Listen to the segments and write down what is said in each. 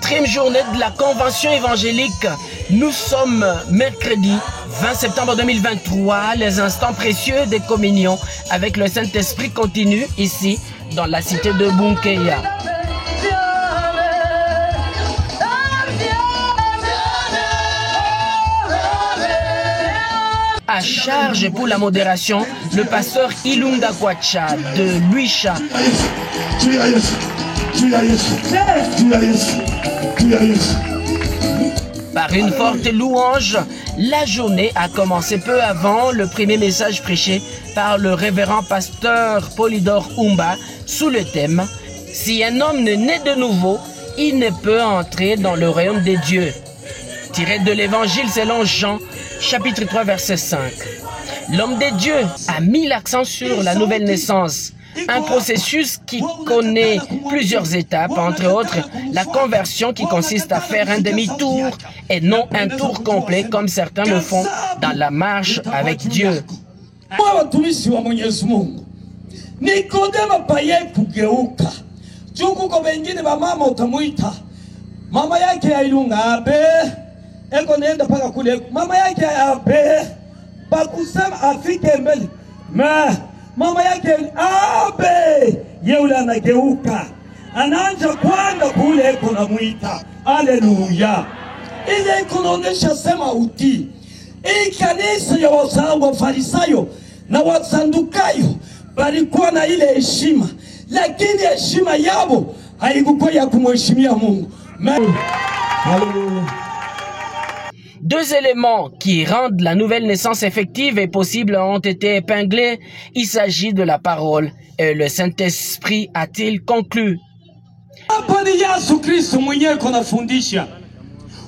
4e journée de la Convention évangélique. Nous sommes mercredi 20 septembre 2023. Les instants précieux des communions avec le Saint-Esprit continuent ici dans la cité de Bunkeya. À charge pour la modération, le pasteur Ilunga Kwacha de Luisha. Par une forte louange, la journée a commencé peu avant le premier message prêché par le révérend pasteur Polydore Umba sous le thème « Si un homme ne naît de nouveau, il ne peut entrer dans le royaume des dieux » tiré de l'évangile selon Jean, chapitre 3, verset 5. L'homme des dieux a mis l'accent sur la nouvelle naissance, un processus qui connaît plusieurs étapes, entre autres la conversion qui consiste à faire un demi-tour et non un tour complet comme certains le font dans la marche avec Dieu. Eko nenda paka kule mama yake abe bakusema afike mbele mama yake abe yule anageuka anaanza kwenda kule kuna muita. Haleluya! Ile kunaonesha sema utii. Hii kanisa ya Wafarisayo na Wasadukayo balikuwa na ile heshima, lakini heshima yao haikuwa ya kumheshimia Mungu. Haleluya! Deux éléments qui rendent la nouvelle naissance effective et possible ont été épinglés. Il s'agit de la parole et le Saint-Esprit a-t-il conclu. Hapa ni Yesu Kristo mwenyewe kunafundisha.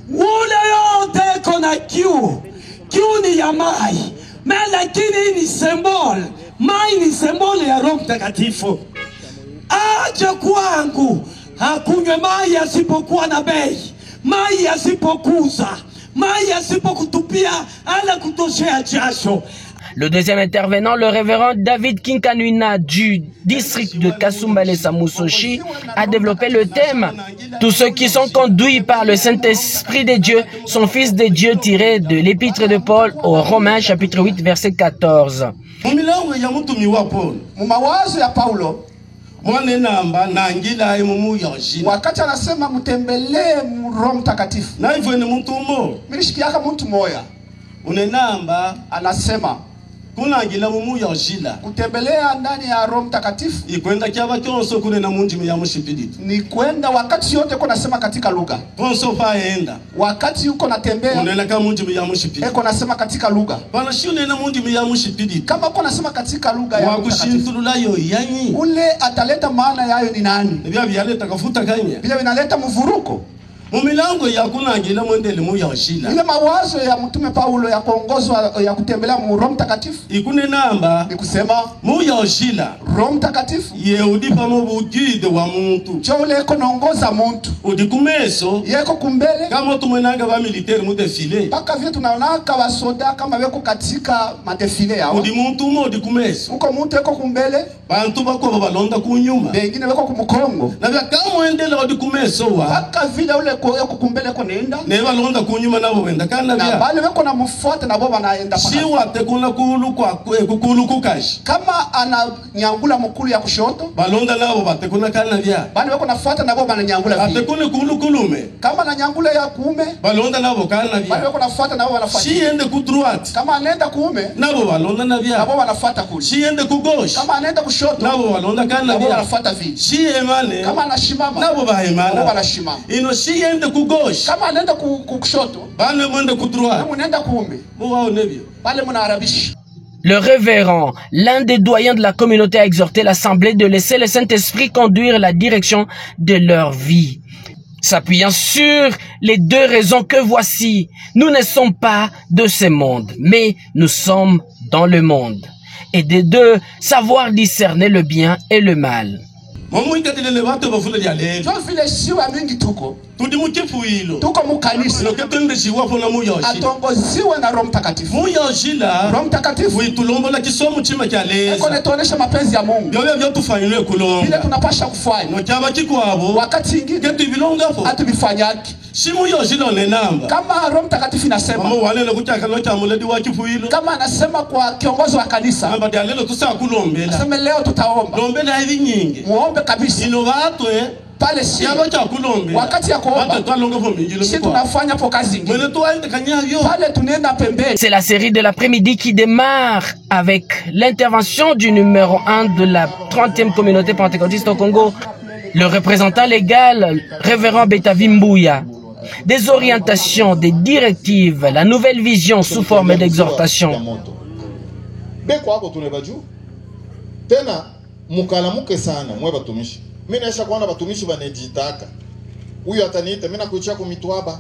Ule yote kuna kiu ni ya mai. Lakini ni symbol. Mai ni symbol ya Roho Mtakatifu. Aje kwangu hakunywe mai asipokuwa na bei. Mai asipokuza. Le deuxième intervenant, le révérend David Kinkanwina du district de Kasumbale Samusoshi, a développé le thème « Tous ceux qui sont conduits par le Saint-Esprit de Dieu sont fils de Dieu » tiré de l'épître de Paul aux Romains chapitre 8 verset 14. Mwane namba nangila imumu yoshi. Wakati anasema mtembelee Roho Mtakatifu. Na hivyo ni mtu mmoja. Milishikiaka mtu moya. Unenamba anasema kuna ngila mumu yoshila. Kutembelea ndani ya Roho Mtakatifu. Ikwenda kiaba kyonso kune na munji ya mushipiditi. Ni kwenda wakati yote uko nasema katika lugha. Konso paenda. Wakati uko natembea. Unena kama munji ya mushipiditi. Eko nasema katika lugha. Bana shi unena munji ya mushipiditi. Kama uko nasema katika lugha ya wakushintulula yo yanyi. Ule ataleta maana yayo ni nani? Bia bialeta kafuta kanya. Bia binaleta mvuruko. Mumilango ya kunangila mwendele mu yoshila. Ile mawazo ya mtume Paulo ya kuongozwa ya kutembelea mu Roho Mtakatifu. Ikune namba ni kusema mu yoshila Roho Mtakatifu yeudipa mu bugide wa muntu. Chole ko naongoza muntu. Udikumeso yeko kumbele kama tumwenanga ba militaire mu defile. Paka vile tunaonaka ba soda kama weko katika madefile yao. Udi muntu mo udikumeso. Uko muntu yeko kumbele, bantu bako balonda kunyuma. Bengine weko kumukongo. Na bya kama mwendele udikumeso wa. Paka vile ule kukumbele ko nenda neba londa kunyuma nabo wenda kana bya bale beko na mfuata nabo banaenda paka shiwa te kuna kulu kwa kukulu kukashi kama ana nyangula mukulu ya kushoto balonda nabo bate kuna kana bya bale beko nafuata nabo bananyangula bya bate kuna kulu kulume kama na nyangula ya kuume balonda nabo kana bya bale beko nafuata nabo banafuata shiende ku droite kama anaenda kuume nabo balonda na bya nabo banafuata kule shiende ku gauche kama anaenda kushoto nabo balonda kana bya nabo banafuata vile shiemane kama anashimama nabo bahemana nabo banashimama ino shiende kugosha kama anaenda kushoto bale mwende kudroit kama unaenda kuume wao nebio bale mnaarabisha. Le révérend, l'un des doyens de la communauté, a exhorté l'assemblée de laisser le Saint-Esprit conduire la direction de leur vie. S'appuyant sur les deux raisons que voici, nous ne sommes pas de ce monde, mais nous sommes dans le monde. Et des deux, savoir discerner le bien et le mal. tuko mukanisa atongoziwe na Roho Mtakatifu. Roho Mtakatifu eko netuonesha mapenzi ya Mungu vile tunapasha kufanya. Wakati ingine hatubifanyaki kama Roho Mtakatifu inasema, kama anasema kwa kiongozi wa kanisa, aseme leo tutaomba, muombe kabisa pale si wakati ya kuomba si tunafanya po kazi ingine pale tunaenda pembeni. C'est la série de l'après-midi qui démarre avec l'intervention du numéro 1 de la 30e communauté pentecôtiste au Congo, le représentant légal, révérend Betavi Mbouya. Des orientations, des directives, la nouvelle vision sous forme d'exhortation. Tena mukalamuke sana mwe batumishi. Mimi naisha kuona batumishi banejitaka. Huyu ataniita mimi nakuichia kumitwaba.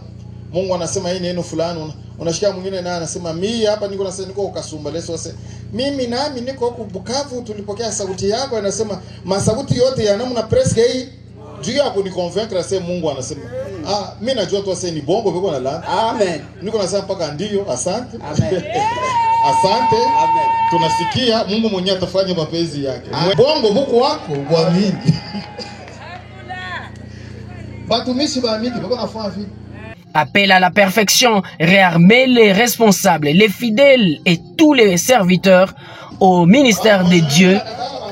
Mungu anasema hii neno fulani, unashikia mwingine naye anasema mimi hapa niko nasema niko ukasumba leso sasa. Mimi nami niko huko Bukavu tulipokea sauti yako anasema masauti yote ya namna press hii juu ya kuniconvaincre sasa Mungu anasema mimi najua tu sasa ni bongo biko na la. Amen. Niko nasema paka ndio asante. Amen. Asante. Amen. Tunasikia Mungu mwenyewe atafanya mapenzi yake. Bongo buku wako kuamini. Batumishi baamini bako nafanya vile. Appel à la perfection, réarmer les responsables, les fidèles et tous les serviteurs au ministère de Dieu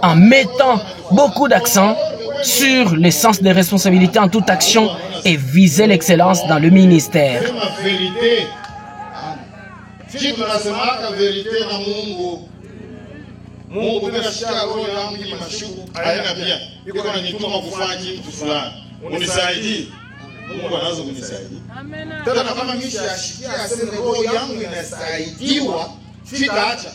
en mettant beaucoup d'accent sur le sens des responsabilités en toute action et viser l'excellence dans le ministère. Si tunasemaka verite na Mungu, Mungu tunashika roho yangu ni mashuku, haina pia. Yuko ananituma kufanya kitu fulani. Unisaidie. Mungu anaanza kunisaidia. Amen. Tena kama mimi ashikia aseme roho yangu inasaidiwa, sitaacha.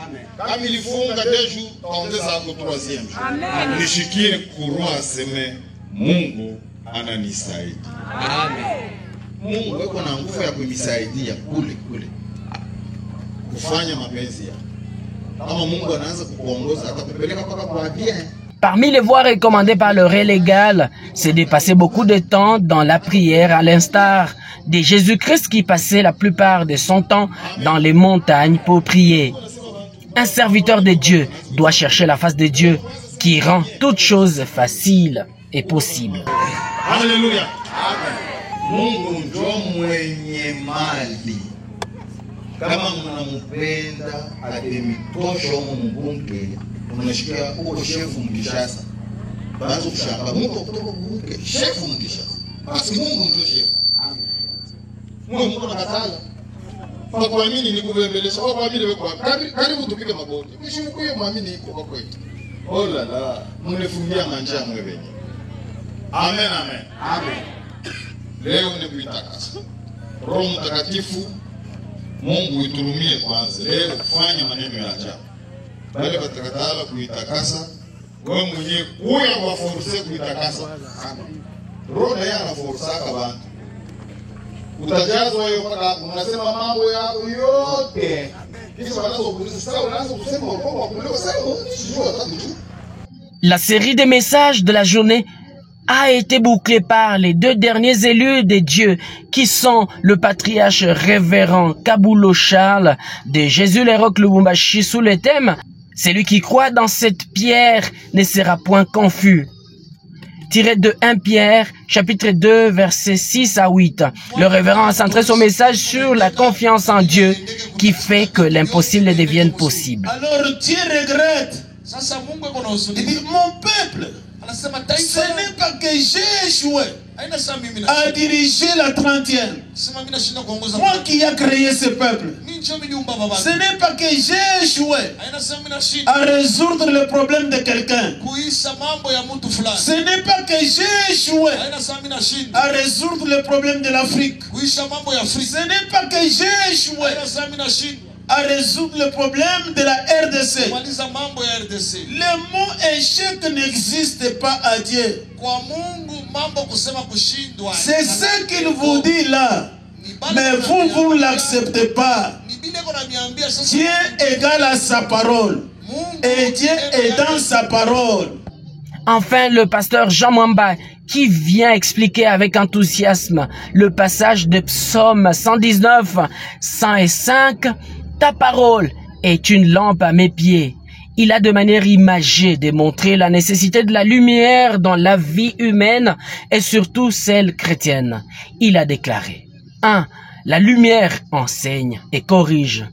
Amen. Kama ilifunga deju, taongeza hapo 3e. Amen. Nishikie kurua aseme Mungu ananisaidia. Amen. Mungu yuko na nguvu ya kunisaidia kule. Kufanya mapenzi yake. Kama Mungu anaanza kukuongoza atakupeleka kwa bien. Parmi les voies recommandées par le ré légal, c'est de passer beaucoup de temps dans la prière, à l'instar de Jésus-Christ qui passait la plupart de son temps dans les montagnes pour prier. Un serviteur de Dieu doit chercher la face de Dieu qui rend toute chose facile et possible. Alléluia. Mungu ndio mwenye mali. Kama mnampenda atemitosha mbunge unashikia huko shefu Mkishasa. Baada kushamba Mungu kutoka mbunge shefu Mkishasa. Basi Mungu ndio shefu. Amen. Mungu anakatala. Kwa kuamini ni kubembelesha. Kwa kuamini wewe kwa karibu tupige magoti. Mshukuru muamini iko kwa kweli. Oh la la, mnifungia manja mwewe. Amen. Leo ni kuitakasa. Roho Mtakatifu Mungu iturumie kwanza. Leo kufanya maneno ya ajabu. Bale batakatala kuitakasa. Wewe mwenyewe kuya kwa force kuitakasa. Roho ya anaforcaka bantu. Utajazwa hiyo mpaka unasema mambo yako yote. Kisha wanaanza kuuliza sasa unaanza kusema kwa kuleo sasa sijui atakujua. La série des messages de la journée a été bouclée par les 2 derniers élus de Dieu qui sont le patriarche révérend Kabulo Charles de Jésus-les-Rocs Lubumbashi sous le thème « Celui qui croit dans cette pierre ne sera point confus ». Tiré de 1 Pierre, chapitre 2, versets 6 à 8. Le révérend a centré son message sur la confiance en Dieu qui fait que l'impossible devienne possible. Alors Dieu regrette. Il dit, mon peuple, ce n'est pas que j'ai échoué à diriger la 30e. Moi qui ai créé ce peuple. Ce n'est pas que j'ai échoué à résoudre le problème de quelqu'un. Ce n'est pas que j'ai échoué à résoudre le problème de l'Afrique. Ce n'est pas que j'ai échoué à résoudre le problème de la RDC. Le mot échec n'existe pas à Dieu. C'est ce qu'il vous dit là. Mais vous ne l'acceptez pas. Dieu égale à sa parole. Et Dieu est dans sa parole. Enfin, le pasteur Jean Mwamba, qui vient expliquer avec enthousiasme le passage de Psaume 119, 105, « Ta parole est une lampe à mes pieds ». Il a de manière imagée démontré la nécessité de la lumière dans la vie humaine et surtout celle chrétienne. Il a déclaré 1. La lumière enseigne et corrige.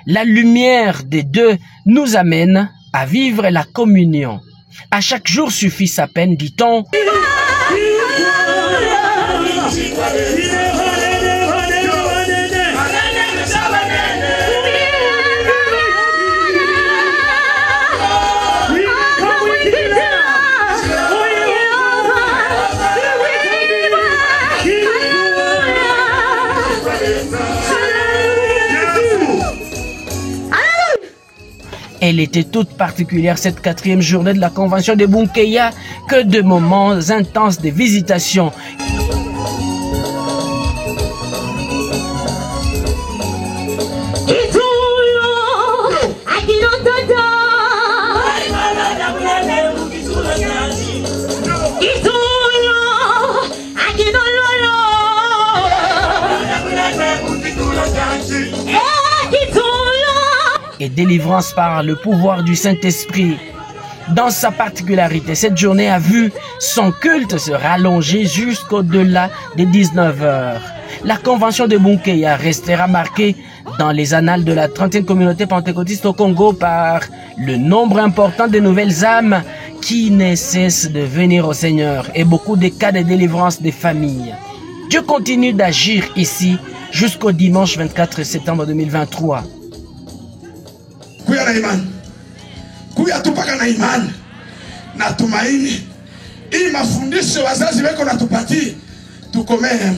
La lumière des deux nous amène à vivre la communion. À chaque jour suffit sa peine, dit-on. Elle était toute particulière cette 4e journée de la convention de Bunkeya, que de moments intenses de visitation. Et délivrance par le pouvoir du Saint-Esprit. Dans sa particularité, cette journée a vu son culte se rallonger jusqu'au-delà des 19 heures. La convention de Bunkeya restera marquée dans les annales de la 30e communauté pentecôtiste au Congo par le nombre important de nouvelles âmes qui ne cessent de venir au Seigneur et beaucoup de cas de délivrance des familles. Dieu continue d'agir ici jusqu'au dimanche 24 septembre 2023. Kuya na imani, kuya tupaka na imani na tumaini. Hii mafundisho wazazi weko na tupatie tukomee.